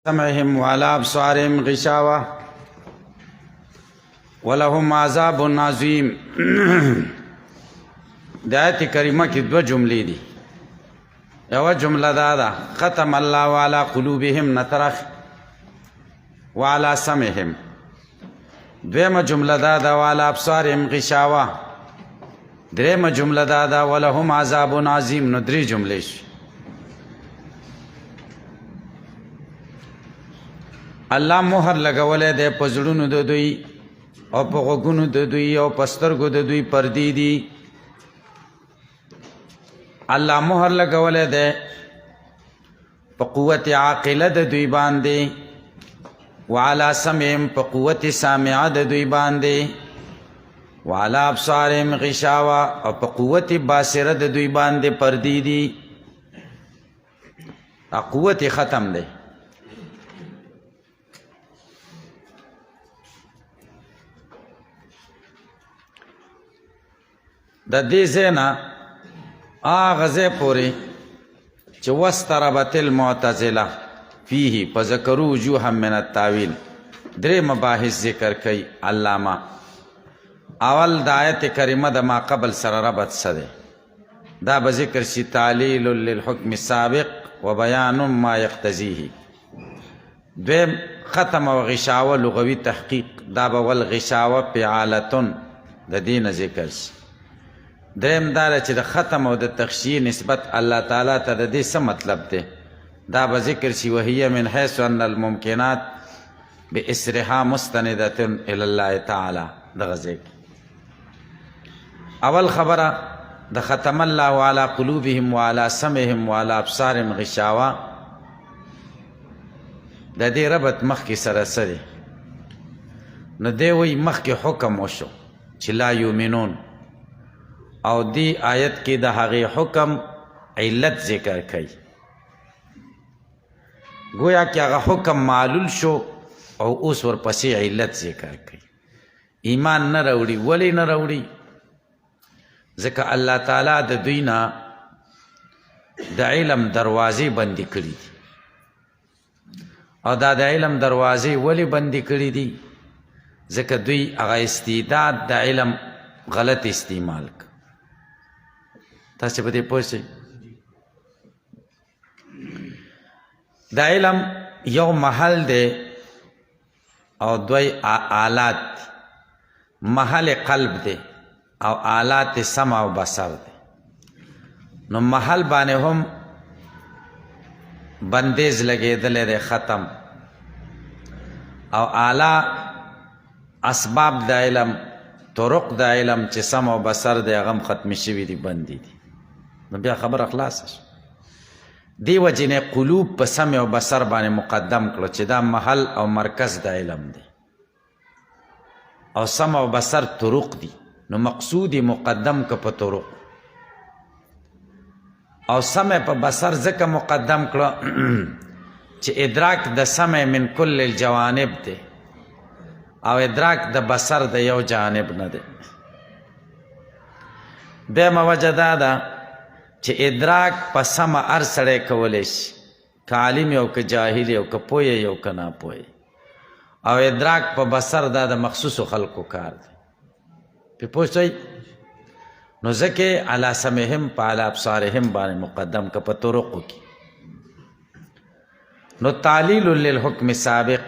سمعهم وعلى أبصارهم غشاوة ولهم عذاب عظيم. د آیت کریمه کې دوه جملې دي. یوه جمله دا ده ختم الله على قلوبهم نترخ وعلى سمعهم. دویمه جمله دا ده وعلى أبصارهم غشاوة. دریمه جمله دا ده ولهم عذاب عظیم. نو درې جملې شي. الله مهر لګولی دی په زړونو د دوی او په غوږونو د دوی او په سترګو د دوی پردې دي. الله مهر لګولی دی په قوت عاقله د دوی باندې، وعلى سمعهم په قوت سامعه د دوی باندې، وعلى ابصارهم غشاوه او په قوت باصره د دوی باندې پردې دي. قوت ختم دی. د دې ځای نه هغه ځای پورې چې واستربت المعتزله فيه فذكروا وجوها من التاویل درې مباحث ذکر کوي علامه. اول د آیت کریمه د ما قبل سره ربط څه دی؟ دا به ذکر شي تعلیل للحکم السابق و بیان ما یقتضیه. دویم ختم و غشاوه لغوي تحقیق، دا به والغشاوه فعالتن د دې نه ذکر شي. دریم دا چې د ختم او د تخشیه نسبت الله تعالی ته د دې څه مطلب دی؟ دا به ذکر شي وهي من حيث ان الممکنات باسرها مستندة الى الله تعالی. دغه ځای اول خبره د ختم الله على قلوبهم وعلى سمعهم وعلى ابصارهم غشاوه د دې ربط مخکې سره څه دی؟ نو دی وایي مخکې حکم وشو چې لا یؤمنون، او دی آیت کې د هغې حکم علت ذکر کوي. گویا کې هغه حکم معلول شو او اوس ورپسې علت ذکر کوي. ایمان نه راوړي. ولې نه راوړي؟ ځکه الله تعالی د دوی نه د علم دروازې بندې کړي دي. او دا د علم دروازې ولې بندې کړي دي؟ ځکه دوی هغه استعداد د علم غلط استعمال کړ. تاسو په دې پوه شئ. د علم یو محل دی او دوی آلات. محل قلب دی او آلات سمع و بصر دی. نو محل باندې هم بندیز لګېدلی دی ختم، او اعلی اسباب د علم طرق د علم چې سمع و بصر دی هغه هم ختم شوي دي، بندي دي. نو بیا خبره خلاصه شو. دی وجې نه قلوب په سمع و بصر باندې مقدم کړو چې دا محل او مرکز د علم دی، او سمع و بصر طرق دي. نو مقصودی مقدم که په طرق، او سمع په بصر ځکه مقدم کړو چې ادراک د سمع من کل الجوانب دی او ادراک د بصر د یو جانب نه دی. دیمه وجه دا ده چې ادراک په سمع هر سړی کولی شي، که عالم یو که جاهل یو که پوه یو که ناپوه. او ادراک په بصر دا د مخصوصو خلقو کار دی. پې پوه شئ؟ نو ځکه علی سمعهم په علی ابصارهم باندې مقدم که په طرقو کې. نو تعلیل للحکم سابق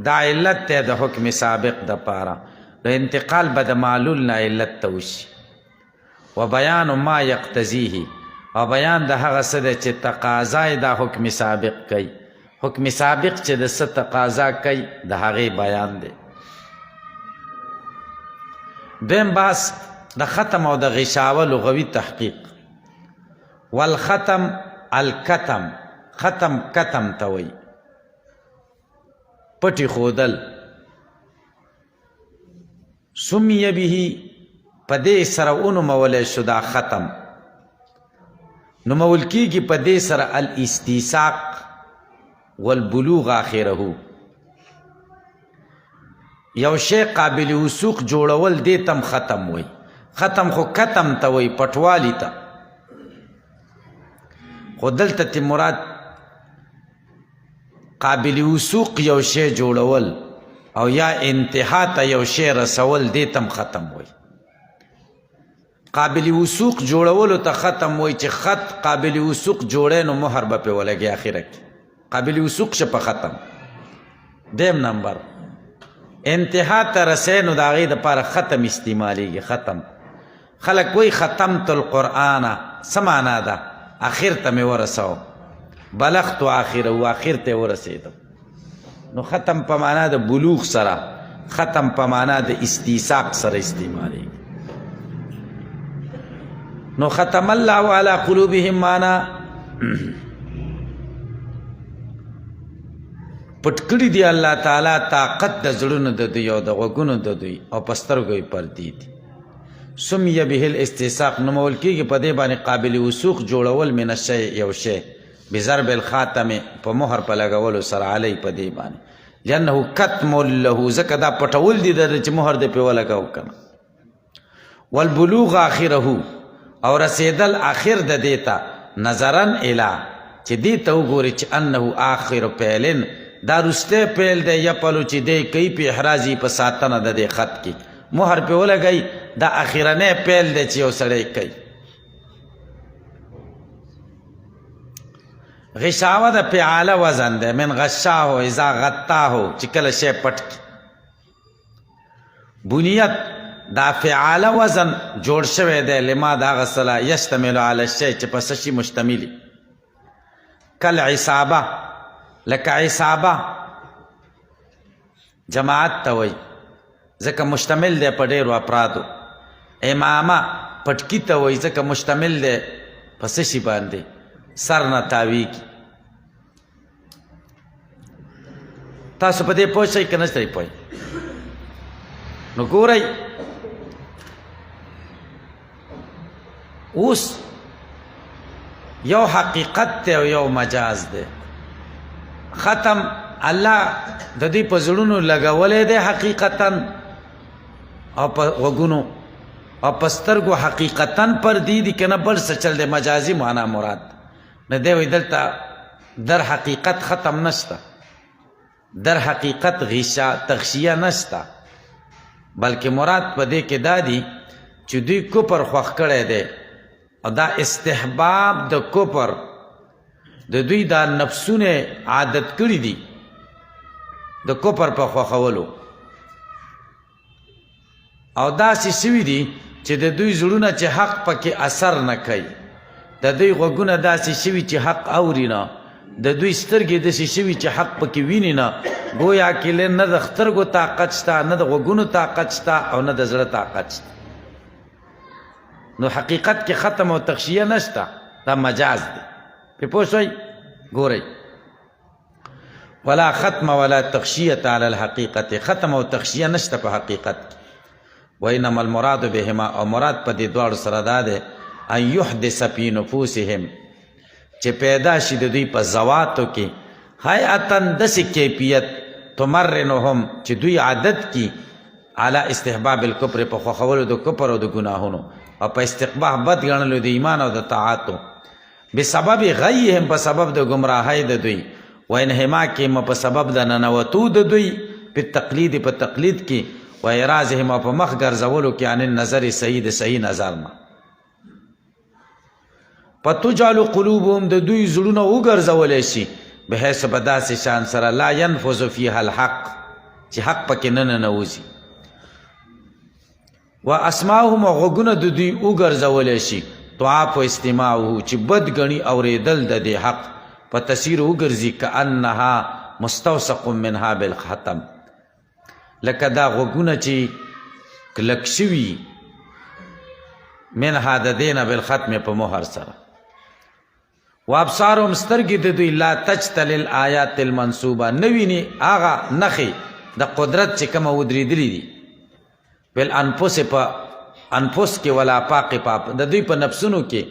دا علت دی د حکم سابق د پاره. نو انتقال به د معلول نه علت ته وشي. و بیان ما یقتضیه، او بیان د هغه څه دی چې تقاضای دا حکم سابق کوي. حکم سابق چې د څه تقاضا کوي د هغې بیان دی. دویم بحث د ختم او د غشاوه لغوي تحقیق. والختم الکتم، ختم کتم ته وایي، پټې ښودل. سمیه به په دې سره ونومولی شو دا ختم. نومول کېږي په دې سره الاستیثاق والبلوغ آخره. یو شی قابل وثوق جوړول دې تم ختم وایي. ختم خو کتم ته وایي، پټوالي ته. خو دلته مراد قابل وثوق یو شی جوړول او یا انتها ته یو شی رسول دې تم ختم وای. قابل وثوق جوړولو ته ختم وای چې خط قابل وثوق جوړې نو مهر به پې ولګي اخره کې قابل وثوق شه په ختم. دیم نمبر انتها ته رسې نو د هغې دپاره ختم استعمالیږي. ختم خلک وایي ختمت القرآن څه معنا ده؟ اخر ته مې ورسو بلغتو آخره و آخر ته ورسېدم. نو ختم په معنا د بلوغ سره ختم په معنا د استیثاق سره استعمالیږي. نو ختم الله علی قلوبهم معنا پټ کړي دي الله تعالی طاقت د زړونو د دوی او د غوږونو د دوی او په سترګو یې پردې دي. سمیه به الاستیثاق نومول کېږي په دې باندې قابل وثوق جوړول من الشی یو شی بضرب الخاتم په مهر په لګولو سره علی په دې باندې لأنه کتم له ځکه دا پټول دي د چې مهر دې پې ولګو کنه. والبلوغ آخره او رسیدل آخر د دې ته نظرا الی چې دې ته وګوري چې انه آخر پیلن دا رسته پیل دی یپلو چې دی کوي په احرازي په ساتنه د دې خط کې مهر پې ولګئ دا اخرنی پیل دی چې یو سړی کوي. غشاوه د فعاله وزن دی من غشاهو اذا غطاهو چې کله شی پټ کړي. بنیت دا فعاله وزن جوړ شوی دی لما د هغه څه یشتمل علی الشی چې په څه شي مشتملي. کالعصابه لکه عصابه جماعت ته وایي ځکه مشتمل دی په ډېرو افرادو. امامه پټکي ته وایي ځکه مشتمل دی په څه شي باندې سر نه تاویږي. تاسو په دې پوه شئ که نه شئ پوه؟ نو ګورئ اوس یو حقیقت دی او یو مجاز دی. ختم الله د دوی په زړونو لګولی دی حقیقتا او په غوږونو او په سترګو حقیقتا پردي دي که نه بل څه چل دی مجازي معنا مراد نه دی. وایي دلته در حقیقت ختم نشته در حقیقت تغشیه نشته بلکې مراد په دې کې دا دی چې دوی کفر خوښ کړی دی او دا استحباب د کفر د دوی دا نفسونه عادت کړي دي د کفر په خوښولو او داسې شوي دي چې د دوی زړونه چې حق پکې اثر نه کوي. د دوی غوږونه داسې شوي چې حق اوري نه. د دوی سترګې داسې شوي چې حق پکې ویني نه. گویا کې نه د سترګو طاقت شته نه د غوږونو طاقت شته او نه د زړه طاقت شته. نو حقیقت کې ختم او تغشیه نشته دا مجاز دی. پې پوه شوئ؟ ګورئ ولا ختم ولا تغشیة علی الحقیقت ختم او تغشیه نشته په حقیقت کې. وانما المراد بهما او مراد په دې دواړو سره دا دی ان یحدث فی نفوسهم چې پیدا شي د دوی په ذواتو کې حیاتا داسې کیفیت تمرنهم چې دوی عادت کی علی استحباب الکفر په خوښولو د کفر او د ګناهونو او په استقباح بد ګڼلو د ایمان او د طاعاتو بسبب غیهم په سبب د گمراهۍ د دوی و انحماکهم په سبب د ننوتو د دوی په تقلید په تقلید کې و اعراضهم په مخ ګرځولو کې عن النظر صحیح د صحیح نظر نه فتجعل قلوبهم د دوی زړونه وګرځولی شي بحیث په داسې شان سره لا ينفذ فيها الحق چې حق پکې نه ننوځي. و اسماعهم غوږونه د دوی وګرځولی شي طعاف استماعه چې بد ګڼي اورېدل د دې حق په تصیر وګرځي کانها مستوثق منها بالختم لکه دا غوږونه چې کلک شوي منها د دې نه بالختم په مهر سره. و ابصارهم سترګې د دوی لا تجتل الآیات المنصوبه نه ویني هغه نښې د قدرت چې کومه ودرېدلي دي بالانفس په انفس کې ولا پاک د دوی په نفسونو کې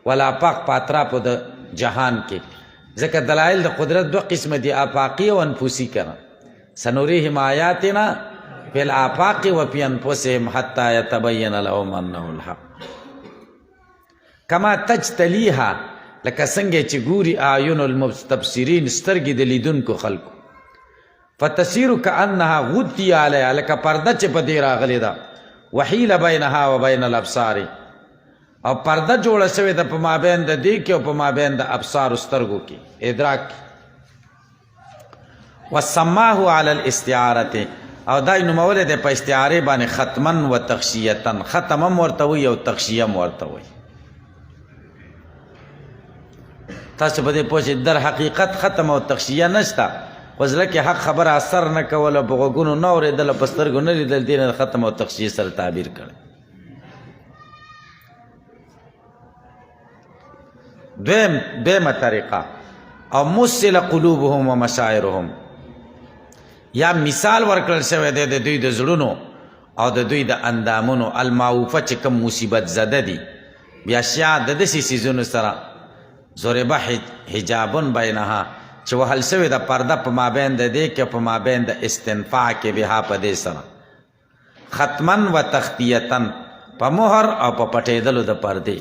ولا پاک په اطرافو د جهان کې. ځکه دلایل د قدرت دو قسمه دي آفاقي او انفسي کنه. سنريهم آیاتنا فی الآفاق و فی انفسهم حتی یتبین لهم انه الحق. کما تجتلیها لکه څنګه چې ګوري اعین المستبصرین سترګې د لیدونکو خلکو فتصیر کانها غطی علیها لکه پرده چې په دې راغلې ده وحیل بینها و بین الابصار او پرده جوړه شوې ده په مابین د دې کې او په مابین د ابصار سترګو کې ادراک وسماه علی الاستعاره او دا نومولې ده په استعاره باندې ختما و تغشیه ختم ورته وي او تغشیه ورته وي تاسو په دې پوه شئ در حقیقت ختم او تغشیه نشته خو زړه کې حق خبره اثر نه کوله په غوږونو نه اورېدله په سترګو نه لیدل دې نه ختم او تغشیه سره تعبیر کړی دویمه طریقه او مسل قلوبهم و مشاعرهم یا مثال ورکړل شوی دی د دوی د زړونو او د دوی د اندامونو المعوفه چې کوم مصیبت زده دي بیا شیا د داسې څیزونو سره ضربه حجابون بینها چې وهل شوې د پرده په مابین د دې کې په مابین د استنفاع کې بها په دې سره ختما و تختیتن په مهر او په پټېدلو د پردې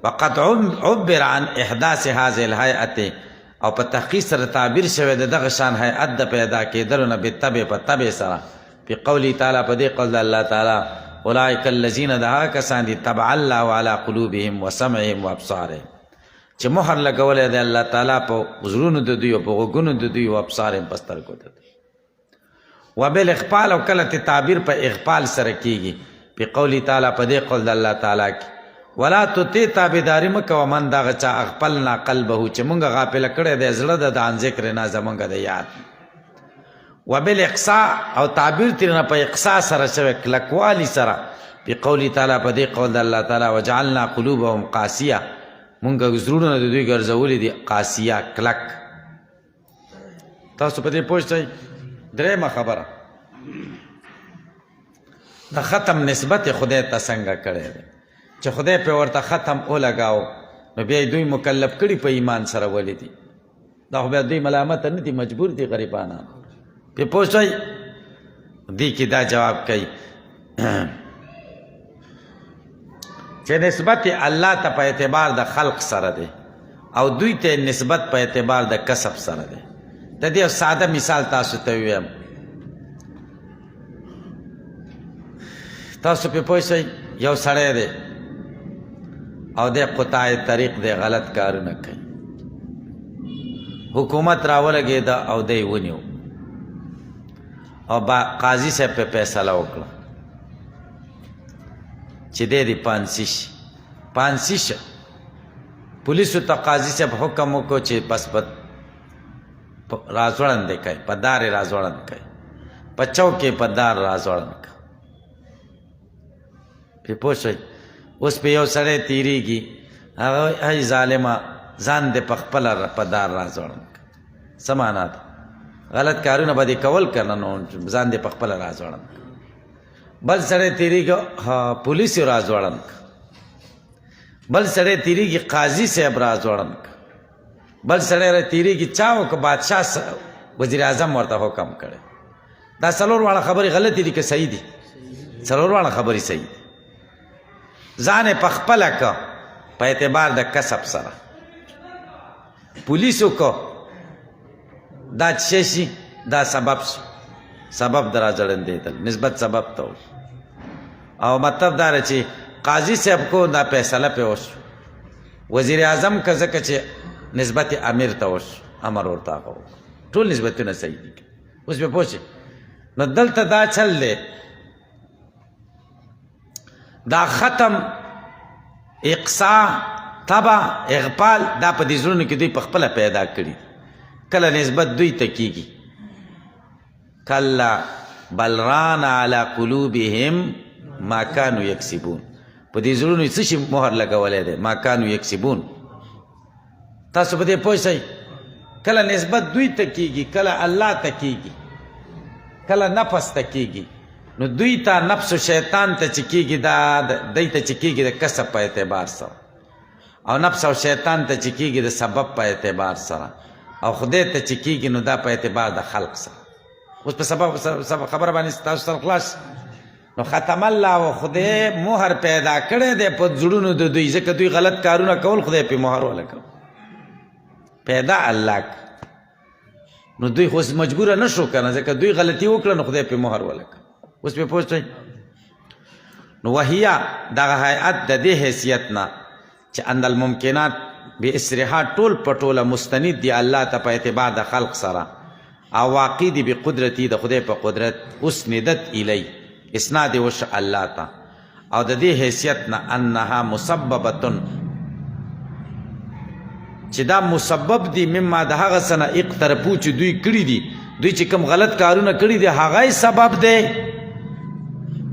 وقد عبر عن احداث هذه الهيئه او په تحقیق سره تعبیر شوی د دغه شان هیئت د پیدا کېدلو نه بالطبع په طبع سره په قوله تعالی په دې قول د الله تعالی اولئک الذین دها کسان دي طبع الله على قلوبهم وسمعهم وابصارهم چې مهر لګولی دی الله تعالی په زړونو د دوی او په غوږونو د دوی او ابصارهم په سترګو د دوی وبالاغفال او کله تعبیر په اغفال سره کیږي په قوله تعالی په دې قول د الله تعالی کې ولا تطیع تابعداري مه کوه من دغه چا اغفلنا قلبه چې مونږ غافله کړی دی زړه د عن ذکر نه زمونږ د یاد وبالاقصاء او تعبیر ترېنه په اقصاء سره شوی کلکوالي سره په قوله تعالی په دې قول د الله تعالی وجعلنا قلوبهم قاسیه مونږ زړونه د دوی ګرځولي دي قاسیه کلک تاسو په دې پوه شئ درېیمه خبره د ختم نسبت خدای ته څنګه کړی دی چې خدای په ورته ختم ولګاو نو بیا دوی مکلف کړي په ایمان سره ولې دي دا خو بیا دوی ملامت نه دي مجبور دي غریبانان په پوه شئ دې کې دا جواب کوي چې نسبت الله ته په اعتبار د خلق سره دی او دوی ته نسبت په اعتبار د کسب سره دی د دې ساده مثال تاسو ته ویم تاسو په پوه شئ یو سړی دی او د قطاع طریق دی غلط کارونه کوي حکومت راولګېده او دی ونیو او قاضي صاحب په فیصله وکړه چې دی پانسي شه پولیسو ته قاضي صاحب حکم وکړو چې بس رازوړند کوي په دار یې رازوړند کوي په چوک یې په دار رازوړند کوي پې پوه شئ اوس په یو سړی تېرېږي هغه ای ظالمه ځان دې په خپله په دار رازوړند کوي څه معنا ده غلط کارونه به دې کول که نه نو ځان دې په خپله رازوړند کوي بل سړی تېرېږي پولیس یې رازوړند که بل سړی تېرېږي قاضي صاحب رازوړند که بل سړی تېرېږي چا و که بادشاه وزیر اعظم ورته حکم کړی دا څلور واړه خبرې غلطې دي که صحیح دي څلور واړه خبرې صحیح دي ځان یې په خپله که په اعتبار د کسب سره پولیسو که دا څه شي دا سبب شي سبب د راځړندېدل نسبت سبب ته او مطلب دا دی چې قاضي صاحب کو دا فیصله پې وشو وزیر اعظم که ځکه چې نسبت امیر ته وشو امر ورته هغه وکړو ټول نسبتونه صحیح دي اوس پې پوه شئ نو دلته دا چل دی دا ختم اقصا تبع اغفال دا په دې زړونو کې دوی په خپله پیدا کړي کله نسبت دوی ته کېږي کله بل ران علی قلوبهم ما کانوا یکسبون په دې زړونو یې څه شي مهر لګولی دی ما کانوا یکسبون تاسو په دې پوه شئ کله نسبت دوی ته کېږي کله الله ته کېږي کله نفس ته کېږي نو دوی ته نفس و شیطان ته چې کېږي دا دوی ته چې کېږي د کسب په اعتبار سره او نفس او شیطان ته چې کېږي د سبب په اعتبار سره او خدای ته چې کېږي نو دا په اعتبار د خلق سره اوس په سبب خبره باندې تاسو سره خلاص نو ختم الله خدای مهر پیدا کړی دی په زړونو د دوی ځکه دوی غلط کارونه کول خدای پې مهر ولګو پیدا الله نو دوی خو مجبوره نه شو که نه ځکه دوی غلطي وکړه نو خدای پې مهر ولګو اوس پې پوه شئ نو وهیا دغه هیئت د دې حیثیت نه چې ان الممکنات باسرها ټول په ټوله مستند دي الله ته په اعتبار د خلق سره او واقع دي بقدرتي د خدای په قدرت اسندت الی اسناد وش الله ته او د دې حیثیت نه انها مسببتن چې دا مسبب دي مما د هغه څه نه اقترفو چې دوی کړي دي دوی چې کوم غلط کارونه کړي دي هغه سبب دی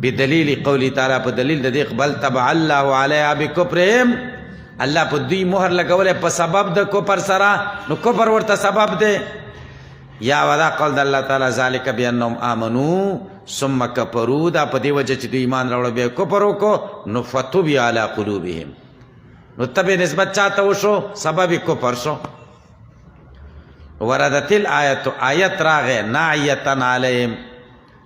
بدلیل قولی تعالی په دلیل د دې بل تبع الله علیها بکفرهم الله په دوی مهر لګولی په سبب د کفر سره نو کفر ورته سبب دی یا ودا قول د الله تعالی ذالک بانهم آمنو ثم کفروا دا په دې وجه چې دوی ایمان راوړل بیا کفر وکړو نو فتوبی علی قلوبهم نو تبه نسبت چاته وشو سبب کفر شو وردت الآیت آیت راغه ناعیتن علیهم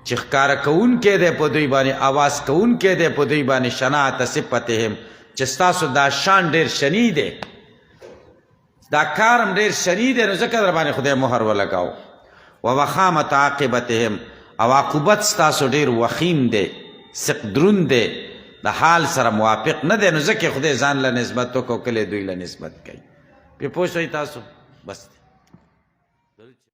چې ښکاره کوونکی دی په دوی باندې آواز کوونکی دی په دوی باندې شناعت صفتهم چې ستاسو دا شان ډېر شنی دی دا کارم ډېر شنی دی نو ځکه در باندې خدای مهر ولګاو ووخامت عاقبتهم او عاقبت ستاسو ډېر وخیم دی سق دروند دی د حال سره موافق نه دی نو ځکه خدای ځان له نسبت وکړو کله دوی له نسبت کوي پې پوه شئ تاسو بس